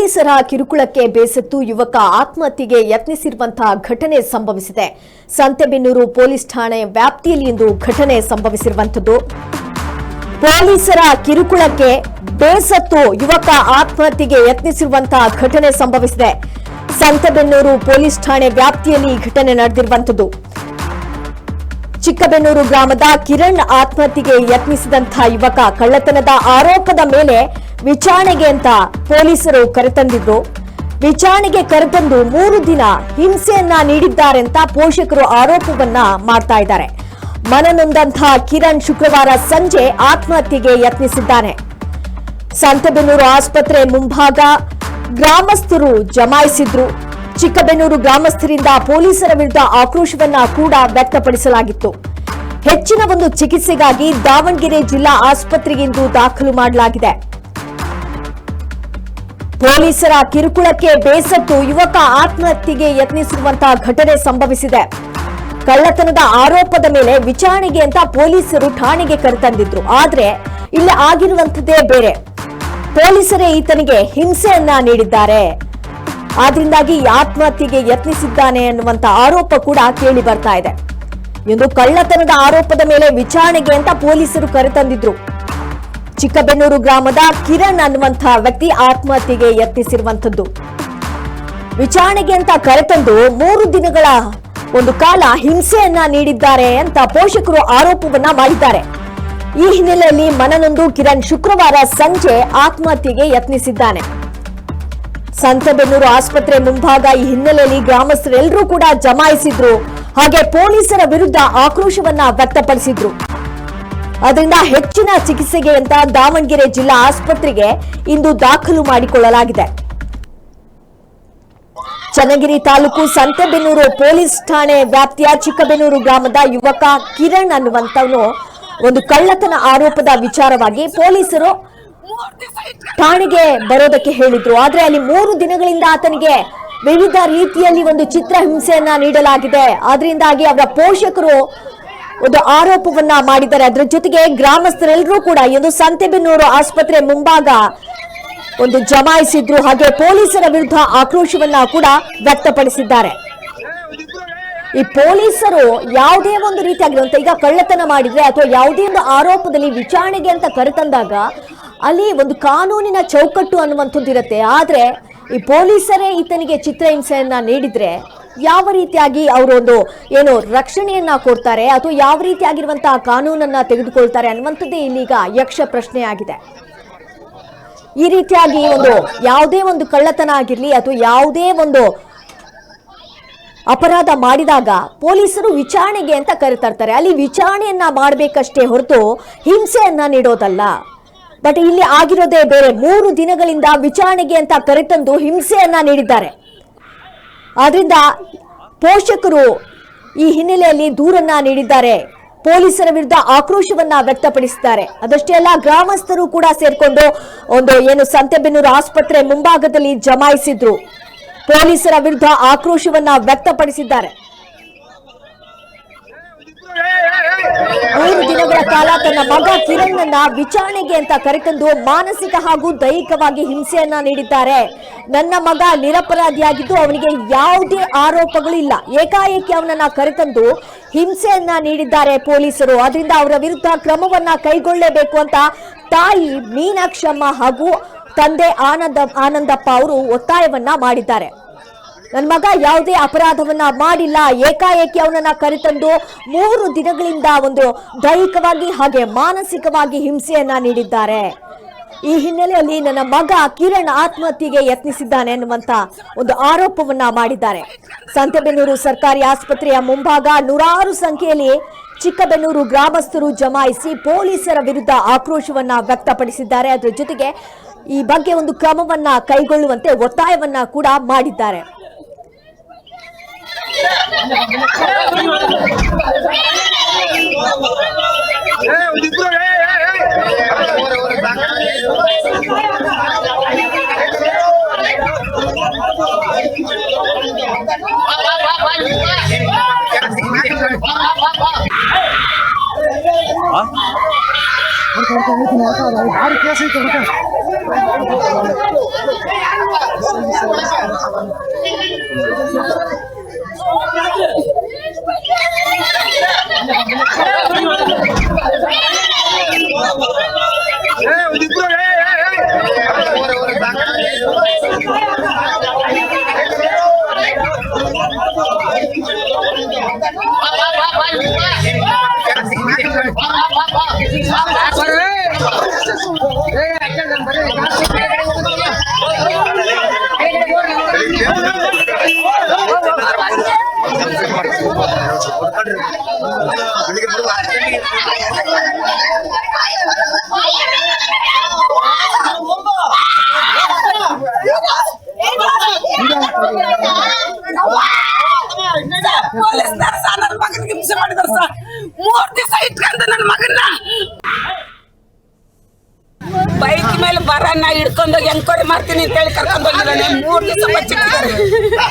ಪೊಲೀಸರ ಕಿರುಕುಳಕ್ಕೆ ಬೇಸತ್ತು ಯುವಕ ಆತ್ಮಹತ್ಯೆಗೆ ಯತ್ನಿಸಿರುವಂತಹ ಘಟನೆ ಸಂಭವಿಸಿದೆ. ಸಂತೆಬೆನ್ನೂರು ಪೊಲೀಸ್ ಠಾಣೆ ವ್ಯಾಪ್ತಿಯಲ್ಲಿ ಇಂದು ಘಟನೆ ಸಂಭವಿಸಿರುವಂತದ್ದು. ಪೊಲೀಸರ ಕಿರುಕುಳಕ್ಕೆ ಬೇಸತ್ತು ಯುವಕ ಆತ್ಮಹತ್ಯೆಗೆ ಯತ್ನಿಸಿರುವಂತಹ ಘಟನೆ ಸಂಭವಿಸಿದೆ. ಸಂತೆಬೆನ್ನೂರು ಪೊಲೀಸ್ ಠಾಣೆ ವ್ಯಾಪ್ತಿಯಲ್ಲಿ ಈ ಘಟನೆ ನಡೆದಿರುವಂತದ್ದು. ಚಿಕ್ಕಬೆನ್ನೂರು ಗ್ರಾಮದ ಕಿರಣ್ ಆತ್ಮಹತ್ಯೆಗೆ ಯತ್ನಿಸಿದಂತಹ ಯುವಕ ಕಳ್ಳತನದ ಆರೋಪದ ಮೇಲೆ ವಿಚಾರಣೆಗೆ ಅಂತ ಪೊಲೀಸರು ಕರೆತಂದಿದ್ರು. ವಿಚಾರಣೆಗೆ ಕರೆತಂದು 3 ದಿನ ಹಿಂಸೆಯನ್ನ ನೀಡಿದ್ದಾರೆ ಅಂತ ಪೋಷಕರು ಆರೋಪವನ್ನ ಮಾಡ್ತಾ ಇದ್ದಾರೆ. ಮನನೊಂದಂತಹ ಕಿರಣ್ ಶುಕ್ರವಾರ ಸಂಜೆ ಆತ್ಮಹತ್ಯೆಗೆ ಯತ್ನಿಸಿದ್ದಾನೆ. ಸಂತೆಬೆನ್ನೂರು ಆಸ್ಪತ್ರೆ ಮುಂಭಾಗ ಗ್ರಾಮಸ್ಥರು ಜಮಾಯಿಸಿದ್ರು. ಚಿಕ್ಕಬೆನ್ನೂರು ಗ್ರಾಮಸ್ಥರಿಂದ ಪೊಲೀಸರ ವಿರುದ್ಧ ಆಕ್ರೋಶವನ್ನ ಕೂಡ ವ್ಯಕ್ತಪಡಿಸಲಾಗಿತ್ತು. ಹೆಚ್ಚಿನ ಒಂದು ಚಿಕಿತ್ಸೆಗಾಗಿ ದಾವಣಗೆರೆ ಜಿಲ್ಲಾ ಆಸ್ಪತ್ರೆಗೆ ಇಂದು ದಾಖಲು ಮಾಡಲಾಗಿದೆ. ಪೊಲೀಸರ ಕಿರುಕುಳಕ್ಕೆ ಬೇಸತ್ತು ಯುವಕ ಆತ್ಮಹತ್ಯೆಗೆ ಯತ್ನಿಸಿರುವಂತಹ ಘಟನೆ ಸಂಭವಿಸಿದೆ. ಕಳ್ಳತನದ ಆರೋಪದ ಮೇಲೆ ವಿಚಾರಣೆಗೆ ಅಂತ ಪೊಲೀಸರು ಠಾಣೆಗೆ ಕರೆತಂದಿದ್ರು. ಆದ್ರೆ ಇಲ್ಲಿ ಆಗಿರುವಂತದ್ದೇ ಬೇರೆ. ಪೊಲೀಸರೇ ಈತನಿಗೆ ಹಿಂಸೆಯನ್ನ ನೀಡಿದ್ದಾರೆ. ಆದ್ರಿಂದಾಗಿ ಆತ್ಮಹತ್ಯೆಗೆ ಯತ್ನಿಸಿದ್ದಾನೆ ಅನ್ನುವಂತ ಆರೋಪ ಕೂಡ ಕೇಳಿ ಬರ್ತಾ ಇದೆ. ಇಂದು ಕಳ್ಳತನದ ಆರೋಪದ ಮೇಲೆ ವಿಚಾರಣೆಗೆ ಅಂತ ಪೊಲೀಸರು ಕರೆತಂದಿದ್ರು. ಚಿಕ್ಕಬೆನ್ನೂರು ಗ್ರಾಮದ ಕಿರಣ್ ಅನ್ನುವಂತಹ ವ್ಯಕ್ತಿ ಆತ್ಮಹತ್ಯೆಗೆ ಯತ್ನಿಸಿರುವಂತದ್ದು. ವಿಚಾರಣೆಗೆ ಅಂತ ಕರೆತಂದು 3 ದಿನಗಳ ಒಂದು ಕಾಲ ಹಿಂಸೆಯನ್ನ ನೀಡಿದ್ದಾರೆ ಅಂತ ಪೋಷಕರು ಆರೋಪವನ್ನ ಮಾಡಿದ್ದಾರೆ. ಈ ಹಿನ್ನೆಲೆಯಲ್ಲಿ ಮನನೊಂದು ಕಿರಣ್ ಶುಕ್ರವಾರ ಸಂಜೆ ಆತ್ಮಹತ್ಯೆಗೆ ಯತ್ನಿಸಿದ್ದಾನೆ. ಸಂತೆಬೆನ್ನೂರು ಆಸ್ಪತ್ರೆ ಮುಂಭಾಗ ಈ ಹಿನ್ನೆಲೆಯಲ್ಲಿ ಗ್ರಾಮಸ್ಥರೆಲ್ಲರೂ ಕೂಡ ಜಮಾಯಿಸಿದ್ರು. ಹಾಗೆ ಪೊಲೀಸರ ವಿರುದ್ಧ ಆಕ್ರೋಶವನ್ನ ವ್ಯಕ್ತಪಡಿಸಿದ್ರು. ಅದರಿಂದ ಹೆಚ್ಚಿನ ಚಿಕಿತ್ಸೆಗೆ ಅಂತ ದಾವಣಗೆರೆ ಜಿಲ್ಲಾ ಆಸ್ಪತ್ರೆಗೆ ಇಂದು ದಾಖಲು ಮಾಡಿಕೊಳ್ಳಲಾಗಿದೆ. ಚನ್ನಗಿರಿ ತಾಲೂಕು ಸಂತೆಬೆನ್ನೂರು ಪೊಲೀಸ್ ಠಾಣೆ ವ್ಯಾಪ್ತಿಯ ಚಿಕ್ಕಬೆನ್ನೂರು ಗ್ರಾಮದ ಯುವಕ ಕಿರಣ್ ಅನ್ನುವಂತವನು ಒಂದು ಕಳ್ಳತನ ಆರೋಪದ ವಿಚಾರವಾಗಿ ಪೊಲೀಸರು ಠಾಣೆಗೆ ಬರೋದಕ್ಕೆ ಹೇಳಿದ್ರು. ಆದ್ರೆ ಅಲ್ಲಿ 3 ದಿನಗಳಿಂದ ಆತನಿಗೆ ವಿವಿಧ ರೀತಿಯಲ್ಲಿ ಒಂದು ಚಿತ್ರಹಿಂಸೆಯನ್ನ ನೀಡಲಾಗಿದೆ. ಅದರಿಂದಾಗಿ ಅವರ ಪೋಷಕರು ಒಂದು ಆರೋಪವನ್ನ ಮಾಡಿದ್ದಾರೆ. ಅದರ ಜೊತೆಗೆ ಗ್ರಾಮಸ್ಥರೆಲ್ಲರೂ ಕೂಡ ಇಂದು ಸಂತೆಬೆನ್ನೂರು ಆಸ್ಪತ್ರೆ ಮುಂಭಾಗ ಒಂದು ಜಮಾಯಿಸಿದ್ರು. ಹಾಗೆ ಪೊಲೀಸರ ವಿರುದ್ಧ ಆಕ್ರೋಶವನ್ನ ಕೂಡ ವ್ಯಕ್ತಪಡಿಸಿದ್ದಾರೆ. ಈ ಪೊಲೀಸರು ಯಾವುದೇ ಒಂದು ರೀತಿಯಾಗಿರುವಂತ ಈಗ ಕಳ್ಳತನ ಮಾಡಿದ್ರೆ ಅಥವಾ ಯಾವುದೇ ಒಂದು ಆರೋಪದಲ್ಲಿ ವಿಚಾರಣೆಗೆ ಅಂತ ಕರೆತಂದಾಗ ಅಲ್ಲಿ ಒಂದು ಕಾನೂನಿನ ಚೌಕಟ್ಟು ಅನ್ನುವಂಥದ್ದು ಇರುತ್ತೆ. ಆದ್ರೆ ಈ ಪೊಲೀಸರೇ ಈತನಿಗೆ ಚಿತ್ರಹಿಂಸೆಯನ್ನ ನೀಡಿದ್ರೆ ಯಾವ ರೀತಿಯಾಗಿ ಅವರೊಂದು ಏನು ರಕ್ಷಣೆಯನ್ನ ಕೊಡ್ತಾರೆ ಅಥವಾ ಯಾವ ರೀತಿಯಾಗಿರುವಂತಹ ಕಾನೂನನ್ನ ತೆಗೆದುಕೊಳ್ತಾರೆ ಅನ್ನುವಂಥದ್ದೇ ಇಲ್ಲಿಗ ಯಕ್ಷ ಪ್ರಶ್ನೆಯಾಗಿದೆ. ಈ ರೀತಿಯಾಗಿ ಒಂದು ಯಾವುದೇ ಒಂದು ಕಳ್ಳತನ ಆಗಿರ್ಲಿ ಅಥವಾ ಯಾವುದೇ ಒಂದು ಅಪರಾಧ ಮಾಡಿದಾಗ ಪೊಲೀಸರು ವಿಚಾರಣೆಗೆ ಅಂತ ಕರೆತರ್ತಾರೆ. ಅಲ್ಲಿ ವಿಚಾರಣೆಯನ್ನ ಮಾಡಬೇಕಷ್ಟೇ ಹೊರತು ಹಿಂಸೆಯನ್ನ ನೀಡೋದಲ್ಲ. ಬಟ್ ಇಲ್ಲಿ ಆಗಿರೋದೇ ಬೇರೆ. 3 ದಿನಗಳಿಂದ ವಿಚಾರಣೆಗೆ ಅಂತ ಕರೆತಂದು ಹಿಂಸೆಯನ್ನ ನೀಡಿದ್ದಾರೆ. ಆದ್ರಿಂದ ಪೋಷಕರು ಈ ಹಿನ್ನೆಲೆಯಲ್ಲಿ ದೂರನ್ನ ನೀಡಿದ್ದಾರೆ. ಪೊಲೀಸರ ವಿರುದ್ಧ ಆಕ್ರೋಶವನ್ನ ವ್ಯಕ್ತಪಡಿಸಿದ್ದಾರೆ. ಅದಷ್ಟೇ ಅಲ್ಲ, ಗ್ರಾಮಸ್ಥರು ಕೂಡ ಸೇರ್ಕೊಂಡು ಒಂದು ಏನು ಸಂತೆಬೆನ್ನೂರು ಆಸ್ಪತ್ರೆ ಮುಂಭಾಗದಲ್ಲಿ ಜಮಾಯಿಸಿದ್ರು. ಪೊಲೀಸರ ವಿರುದ್ಧ ಆಕ್ರೋಶವನ್ನ ವ್ಯಕ್ತಪಡಿಸಿದ್ದಾರೆ. 3 ದಿನಗಳ ಕಾಲ ತನ್ನ ಮಗ ಕಿರಣ್ ವಿಚಾರಣೆಗೆ ಅಂತ ಕರೆತಂದು ಮಾನಸಿಕ ಹಾಗೂ ದೈಹಿಕವಾಗಿ ಹಿಂಸೆಯನ್ನ ನೀಡಿದ್ದಾರೆ. ನನ್ನ ಮಗ ನಿರಪರಾಧಿಯಾಗಿದ್ದು ಅವನಿಗೆ ಯಾವುದೇ ಆರೋಪಗಳಿಲ್ಲ. ಏಕಾಏಕಿ ಅವನನ್ನ ಕರೆತಂದು ಹಿಂಸೆಯನ್ನ ನೀಡಿದ್ದಾರೆ ಪೊಲೀಸರು. ಅದರಿಂದ ಅವರ ವಿರುದ್ಧ ಕ್ರಮವನ್ನ ಕೈಗೊಳ್ಳಬೇಕು ಅಂತ ತಾಯಿ ಮೀನಾಕ್ಷಮ್ಮ ಹಾಗೂ ತಂದೆ ಆನಂದಪ್ಪ ಅವರು ಒತ್ತಾಯವನ್ನ ಮಾಡಿದ್ದಾರೆ. ನನ್ನ ಮಗ ಯಾವುದೇ ಅಪರಾಧವನ್ನ ಮಾಡಿಲ್ಲ, ಏಕಾಏಕಿ ಅವನನ್ನ ಕರೆತಂದು 3 ದಿನಗಳಿಂದ ಒಂದು ದೈಹಿಕವಾಗಿ ಹಾಗೆ ಮಾನಸಿಕವಾಗಿ ಹಿಂಸೆಯನ್ನ ನೀಡಿದ್ದಾರೆ. ಈ ಹಿನ್ನೆಲೆಯಲ್ಲಿ ನನ್ನ ಮಗ ಕಿರಣ್ ಆತ್ಮಹತ್ಯೆಗೆ ಯತ್ನಿಸಿದ್ದಾನೆ ಅನ್ನುವಂತ ಒಂದು ಆರೋಪವನ್ನ ಮಾಡಿದ್ದಾರೆ. ಸಂತೆಬೆನ್ನೂರು ಸರ್ಕಾರಿ ಆಸ್ಪತ್ರೆಯ ಮುಂಭಾಗ ನೂರಾರು ಸಂಖ್ಯೆಯಲ್ಲಿ ಚಿಕ್ಕಬೆನ್ನೂರು ಗ್ರಾಮಸ್ಥರು ಜಮಾಯಿಸಿ ಪೊಲೀಸರ ವಿರುದ್ಧ ಆಕ್ರೋಶವನ್ನ ವ್ಯಕ್ತಪಡಿಸಿದ್ದಾರೆ. ಅದರ ಜೊತೆಗೆ ಈ ಬಗ್ಗೆ ಒಂದು ಕ್ರಮವನ್ನ ಕೈಗೊಳ್ಳುವಂತೆ ಒತ್ತಾಯವನ್ನ ಕೂಡ ಮಾಡಿದ್ದಾರೆ. भारी केस है ಪೊಲೀಸ್ನವರು ಸಹ ನನ್ನ ಮಗನಿಗೆ ಹಿಂಸೆ ಮಾಡಿದಾರೆ ಸರ್. 3 ದಿವಸ ಇಟ್ಕೊಂಡು ನನ್ನ ಮಗನ್ನ ಬೈಕ್ ಮೇಲೆ ಬರನ್ನ ಹಿಡ್ಕೊಂಡೋಗಿ ಎನ್ಕ್ವೈರಿ ಮಾಡ್ತೀನಿ ಅಂತ ಹೇಳಿ ಕರ್ಕೊಂಡು ಹೋಗಿದ್ದಾನೆ. 3 ದಿವಸ ಬಚ್ಚಿಟ್ಟಿದ್ದಾರೆ.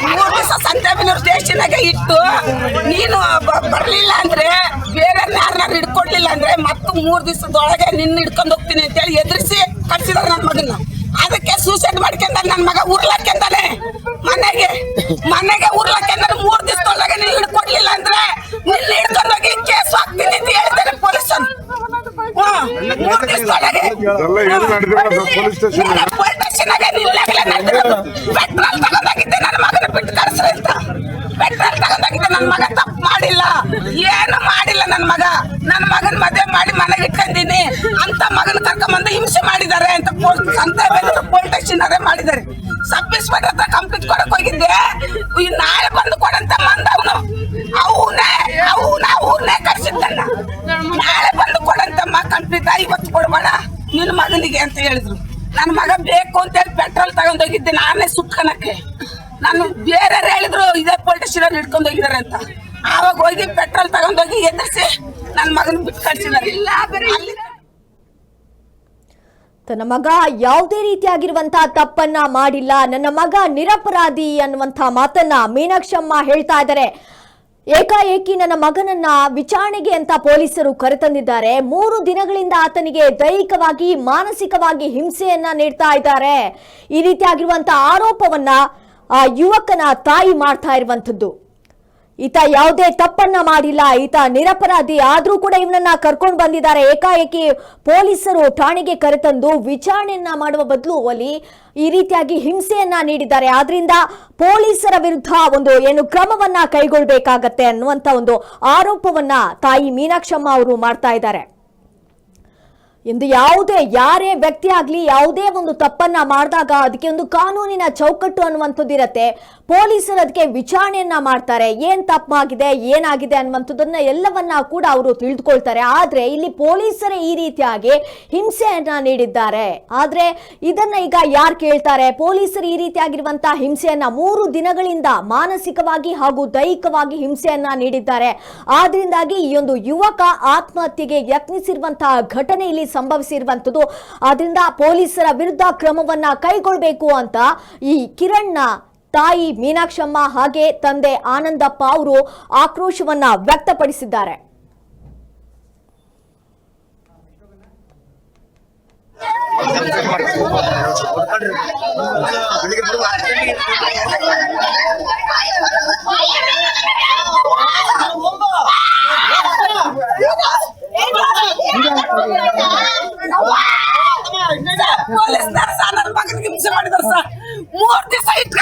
3 ದಿವಸ ಸಂತೆಬೆನ್ನೂರು ಸ್ಟೇಷನ್ಗೆ ಇಟ್ಟು ನೀನು ಬರ್ಲಿಲ್ಲ ಅಂದ್ರೆ ಬೇರೆ ಯಾರನ್ನಾರು ಹಿಡ್ಕೊಡ್ಲಿಲ್ಲ ಅಂದ್ರೆ ಮತ್ತು 3 ದಿವಸದೊಳಗೆ ನಿನ್ನ ಹಿಡ್ಕೊಂಡು ಹೋಗ್ತೀನಿ ಅಂತ ಹೇಳಿ ಎದುರಿಸಿ ಕಳ್ಸಿದಾರೆ ನನ್ನ ಮಗನ್ನ. ಅದಕ್ಕೆ ಸೂಸೈಡ್ ಮಾಡ್ಕೊಂಡ ನನ್ನ ಮಗ ಉರ್ಲಾಕ್ಯಂದಾನೆ ಮನೆಗೆ ಉರ್ಲಾಕ್ಯಂದಾನೆ. 3 ದಿವಸದೊಳಗೆ ನೀನು ಹಿಡ್ಕೊಡ್ಲಿಲ್ಲ ಅಂದ್ರೆ ನಿನ್ನ ಹಿಡ್ಕೊಂಡೋಗಿ ಕೇಸ್ ಹಾಕ್ತೀನಿ ಅಂತ ಹೇಳಿದ್ದಾರೆ ಪೊಲೀಸರು. 3 ದಿವಸದೊಳಗೆ ಪೊಲೀಸ್ ಸ್ಟೇಷನ್ಗೆ ಪೆಟ್ರೋಲ್ ತಗೊಂಡೋಗಿದ್ದೆ ನನ್ನ ಮಗನ ಬಿಟ್ಟು ಕಳ್ಸ್ರಿ ಅಂತ. ಪೆಟ್ರೋಲ್ ತಗೊಂಡೋಗಿದ್ದೆ. ನನ್ನ ಮಗ ತಪ್ಪು ಮಾಡಿಲ್ಲ, ಏನು ಮಾಡಿಲ್ಲ. ನನ್ನ ಮಗನ ಮದುವೆ ಮಾಡಿ ಮನೆಗೆ ಇಟ್ಕೊಂಡಿನಿ ಅಂತ ಮಗನ ಕರ್ಕೊಂಬಂದು ಹಿಂಸೆ ಮಾಡಿದ್ದಾರೆ ಅಂತ ಸಂತೆಬೆನ್ನೂರು ಪೊಲೀಸ್ ಸ್ಟೇಷನ್ ಅವರೇ ಮಾಡಿದ್ದಾರೆ. ಸಬ್ ಇನ್ಸ್ಪೆಕ್ಟರ್ ಹತ್ರ ಕಂಪ್ಲೇಂಟ್ ಕೊಡಕ್ ಹೋಗಿದ್ದೆ. ನಾಳೆ ಬಂದು ಕೊಡಂತ ಮಂದ ಅವನೇ ಕರ್ಸಿದ್ದಣ್ಣ. ನಾಳೆ ಬಂದು ಕೊಡಂತಮ್ಮ ಕಂಪ್ಲೀಟ್ ಇವತ್ತು ಕೊಡ್ಬೇಡ ನಿನ್ನ ಮಗನಿಗೆ ಅಂತ ಹೇಳಿದ್ರು. ನನ್ನ ಮಗ ಬೇಕು ಅಂತ ಹೇಳಿ ಪೆಟ್ರೋಲ್ ತಗೊಂಡೋಗಿದ್ದೆ ನಾನೇ ಸುಟ್ಕನಕ್ಕೆ. ನಾನು ಬೇರೆ ಹೇಳಿದ್ರು ಇದೇ ಪೊಲೀಸ್ ಸ್ಟೇಷನ್ ಹಿಡ್ಕೊಂಡು ಹೋಗಿದ್ದಾರೆ ಅಂತ. ಆವಾಗ ಹೋಗಿ ಪೆಟ್ರೋಲ್ ತಗೊಂಡೋಗಿ ಎದುರಿಸಿ ನನ್ನ ಮಗನ ಬಿಟ್ಟು ಕಳ್ಸಿದ್ದಾರೆ. ಇಲ್ಲ ಅಲ್ಲಿ ತನ್ನ ಮಗ ಯಾವುದೇ ರೀತಿಯಾಗಿರುವಂತಹ ತಪ್ಪನ್ನ ಮಾಡಿಲ್ಲ, ನನ್ನ ಮಗ ನಿರಪರಾಧಿ ಅನ್ನುವಂಥ ಮಾತನ್ನ ಮೀನಾಕ್ಷಮ್ಮ ಹೇಳ್ತಾ ಇದ್ದಾರೆ. ಏಕಾಏಕಿ ನನ್ನ ಮಗನನ್ನ ವಿಚಾರಣೆಗೆ ಅಂತ ಪೊಲೀಸರು ಕರೆತಂದಿದ್ದಾರೆ. 3 ದಿನಗಳಿಂದ ಆತನಿಗೆ ದೈಹಿಕವಾಗಿ ಮಾನಸಿಕವಾಗಿ ಹಿಂಸೆಯನ್ನ ನೀಡ್ತಾ ಇದ್ದಾರೆ. ಈ ರೀತಿಯಾಗಿರುವಂತಹ ಆರೋಪವನ್ನ ಆ ಯುವಕನ ತಾಯಿ ಮಾಡ್ತಾ ಇರುವಂತದ್ದು. ಈತ ಯಾವುದೇ ತಪ್ಪನ್ನ ಮಾಡಿಲ್ಲ, ಈತ ನಿರಪರಾಧಿ, ಆದ್ರೂ ಕೂಡ ಇವನನ್ನ ಕರ್ಕೊಂಡು ಬಂದಿದ್ದಾರೆ. ಏಕಾಏಕಿ ಪೊಲೀಸರು ಠಾಣೆಗೆ ಕರೆತಂದು ವಿಚಾರಣೆಯನ್ನ ಮಾಡುವ ಬದಲು ಅಲ್ಲಿ ಈ ರೀತಿಯಾಗಿ ಹಿಂಸೆಯನ್ನ ನೀಡಿದ್ದಾರೆ. ಆದ್ರಿಂದ ಪೊಲೀಸರ ವಿರುದ್ಧ ಒಂದು ಕ್ರಮವನ್ನ ಕೈಗೊಳ್ಳಬೇಕಾಗತ್ತೆ ಅನ್ನುವಂತ ಒಂದು ಆರೋಪವನ್ನ ತಾಯಿ ಮೀನಾಕ್ಷಮ್ಮ ಅವರು ಮಾಡ್ತಾ ಇದ್ದಾರೆ. ಇಂದು ಯಾರೇ ವ್ಯಕ್ತಿ ಆಗ್ಲಿ ಯಾವುದೇ ಒಂದು ತಪ್ಪನ್ನ ಮಾಡಿದಾಗ ಅದಕ್ಕೆ ಒಂದು ಕಾನೂನಿನ ಚೌಕಟ್ಟು ಅನ್ನುವಂಥದ್ದು ಇರತ್ತೆ. ಪೊಲೀಸರು ಅದಕ್ಕೆ ವಿಚಾರಣೆಯನ್ನ ಮಾಡ್ತಾರೆ. ಏನ್ ತಪ್ಪಾಗಿದೆ ಏನಾಗಿದೆ ಅನ್ನುವಂಥದ್ದನ್ನ ಎಲ್ಲವನ್ನ ಕೂಡ ಅವರು ತಿಳಿದುಕೊಳ್ತಾರೆ. ಆದ್ರೆ ಇಲ್ಲಿ ಪೊಲೀಸರೇ ಈ ರೀತಿಯಾಗಿ ಹಿಂಸೆಯನ್ನ ನೀಡಿದ್ದಾರೆ. ಆದ್ರೆ ಇದನ್ನ ಈಗ ಯಾರು ಕೇಳ್ತಾರೆ? ಪೊಲೀಸರು ಈ ರೀತಿಯಾಗಿರುವಂತಹ ಹಿಂಸೆಯನ್ನ 3 ದಿನಗಳಿಂದ ಮಾನಸಿಕವಾಗಿ ಹಾಗೂ ದೈಹಿಕವಾಗಿ ಹಿಂಸೆಯನ್ನ ನೀಡಿದ್ದಾರೆ. ಆದ್ರಿಂದಾಗಿ ಈ ಒಂದು ಯುವಕ ಆತ್ಮಹತ್ಯೆಗೆ ಯತ್ನಿಸಿರುವಂತಹ ಘಟನೆ ಇಲ್ಲಿ ಸಂಭವಿಸಿರುವಂತದ್ದು. ಆದ್ರಿಂದ ಪೊಲೀಸರ ವಿರುದ್ಧ ಕ್ರಮವನ್ನ ಕೈಗೊಳ್ಳಬೇಕು ಅಂತ ಈ ಕಿರಣ್ನ ತಾಯಿ ಮೀನಾಕ್ಷಮ್ಮ ಹಾಗೆ ತಂದೆ ಆನಂದಪ್ಪ ಅವರು ಆಕ್ರೋಶವನ್ನ ವ್ಯಕ್ತಪಡಿಸಿದ್ದಾರೆ. ಪೊಲೀಸ್ನವರು ಸಹ ನನ್ನ ಮಗನಿಗೆ ಹಿಂಸೆ ಮಾಡಿದಾರೆ ಸರ್. 3 ದಿವಸ ಇಟ್ಕೊಂಡು